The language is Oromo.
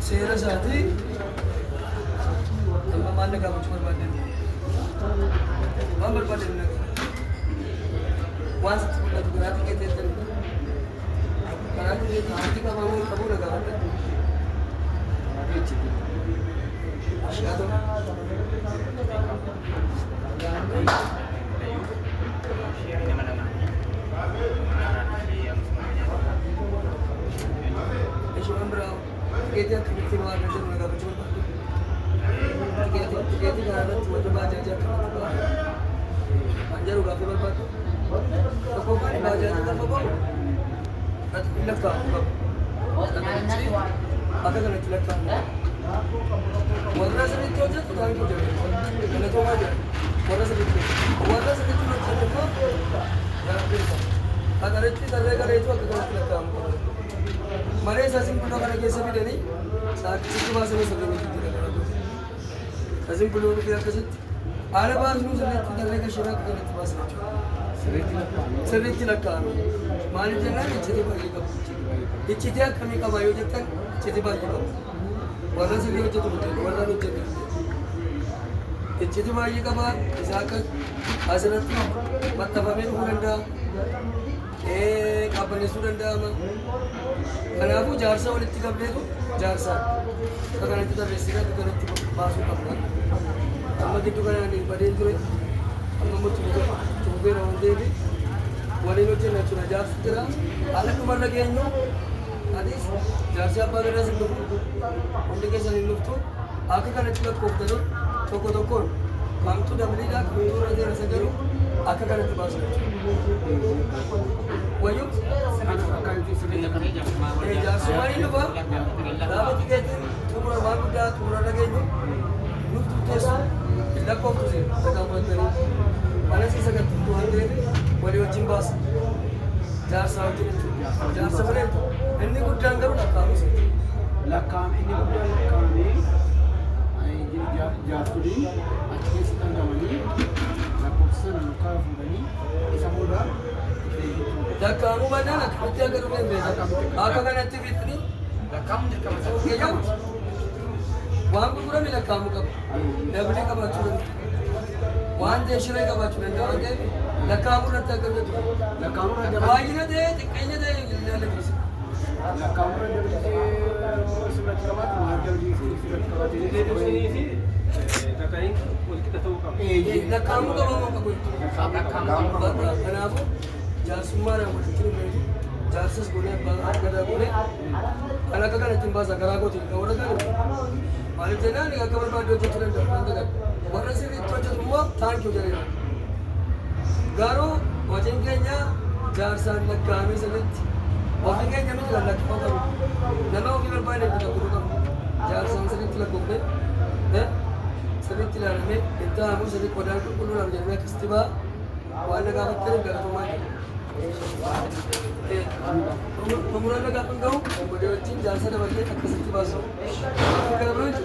Seera isaatii amma maal nagaa gochuu barbaadde? Waan barbaadde waan sitti mul'atu garaatti keeteetti garaatti keeteetti qabamuu qabuu nagaa barbaadde. Ashaatu. Kita keluar dari negara berjuang. Kita karena cuma baca kan. Anjar udah film apa? Kau kan baca itu kan kau. Tapi tidak tahu. Apa kan tidak tahu. Madrasah itu aja tu kami kerja. Kalau tu aja. Madrasah itu macam apa? Jangan berita. Agar itu terlega itu aku kan tidak tahu. Mana sasing pulau kan lagi sepi deh ni, saat itu masa ni sepi ni kita kan. Sasing pulau tu kita kesit, ada bahas ni sepi kita lagi syarat kita ni bahas ni. Sepi tidak kami. Mana jangan ciri bagi kau. Ciri dia kami kau bayu jatan ciri bagi kau. Warna sepi macam tu betul, warna ni ciri. Ciri bagi kau bah, misalkan asal tu mata pamer uranda. Kapan ni sudah dah mah. Kalau aku jarsa oleh tiga belas tu, jarsa. Kalau nanti kita bersihkan, kita nanti masuk kapan. Amma kita kan ada pada itu, amma mau cuba orang dewi. Wali macam nak cuma jarsa terang. Anak kemar lagi ni, hadis jarsa apa ada rasa tu. Untuk kesan ini tu, aku kan nanti kita kau tu, toko. Kamu tu dah beli dah, kamu tu ada rasa tu. Aku kan nanti masuk. Wajib. Semua ini apa? Dapat tiga tu, kumpulan malu dah, kumpulan lagi ni. Nutu tesu, tidak kau tu sih, tak mahu teri. Mana sih sekat tu hari ni, wali wajib bas. Jar sahut ini, jar sebenarnya tu. Ini kuda anggaru nak kamu sih. Lakam ini kuda lakam ni, ini jar tu ni, akhirnya sedang kami. Lakopsan muka fulani, isamuda. Dah kamu mana nak kerja ke rumah ni? Aku kan nanti bitni. Dah kamu je kamu. Okey kamu. Wang pura ni dah kamu kamu. Dah beli kamu cuman. Wang desyai kamu cuman. Dah kamu nak tak kerja tu. Dah kamu ada. Wajib nak deh, kayaknya deh. Dah kamu ada surat kamat, mahal jadi surat kamat ini. Dah kain, kita tahu kamu. Dah kamu kamu. Kamu. Kenapa? Jasmar yang berkiri ni, jasus boleh agak boleh. Kalau kakak nak timbas agar aku tinggal orang kan. Malah jangan ni kakak berpada dua juta dah. Nanti orang sini tu semua thank you jadi. Garo macam kenya jasan nak kami sebut. Orang kenya ni juga nak kau kamu. Nama orang berpada kita guru kamu. Jasan sebut tu lah kumpe. Sebut tu lah ni. Kita amu sebut kodal tu guru lah jadi kestiba. Wala dapat kering dah tu mana. Pemuda nak engkau, boleh cint jasa dapat kita kasih basuh. Kita berus.